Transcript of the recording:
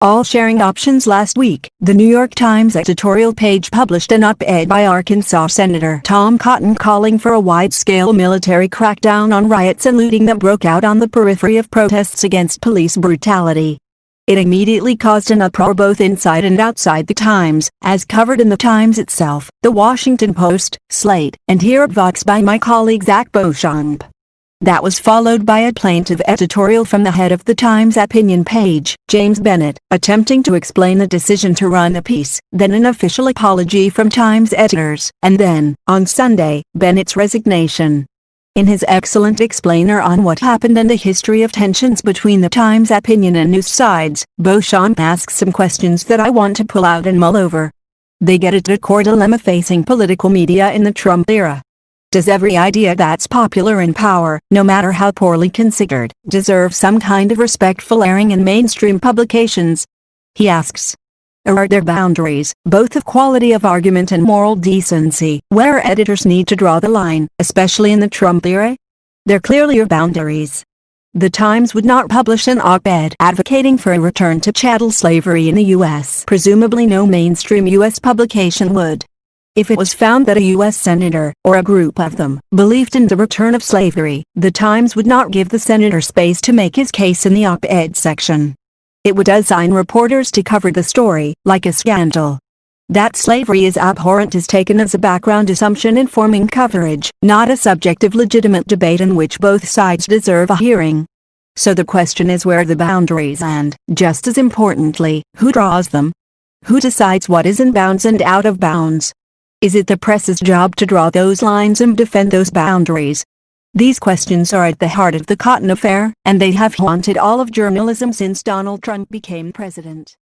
all sharing options. Last week, the New York Times editorial page published an op-ed by Arkansas Senator Tom Cotton calling for a wide-scale military crackdown on riots and looting that broke out on the periphery of protests against police brutality. It immediately caused an uproar both inside and outside the Times, as covered in the Times itself, the Washington Post, Slate, and here at Vox by my colleague Zack Beauchamp. That was followed by a plaintive editorial from the head of the Times opinion page, James Bennet, attempting to explain the decision to run a piece, then an official apology from Times editors, and then, on Sunday, Bennet's resignation. In his excellent explainer on what happened and the history of tensions between the Times opinion and news sides, Beauchamp asks some questions that I want to pull out and mull over. They get at a core dilemma facing political media in the Trump era. Does every idea that's popular in power, no matter how poorly considered, deserve some kind of respectful airing in mainstream publications? He asks. Or are there boundaries, both of quality of argument and moral decency, where editors need to draw the line, especially in the Trump era? There clearly are boundaries. The Times would not publish an op-ed advocating for a return to chattel slavery in the U.S. Presumably no mainstream U.S. publication would. If it was found that a U.S. senator, or a group of them, believed in the return of slavery, the Times would not give the senator space to make his case in the op-ed section. It would assign reporters to cover the story, like a scandal. That slavery is abhorrent is taken as a background assumption informing coverage, not a subject of legitimate debate in which both sides deserve a hearing. So the question is where are the boundaries and, just as importantly, who draws them? Who decides what is in bounds and out of bounds? Is it the press's job to draw those lines and defend those boundaries? These questions are at the heart of the Cotton affair, and they have haunted all of journalism since Donald Trump became president.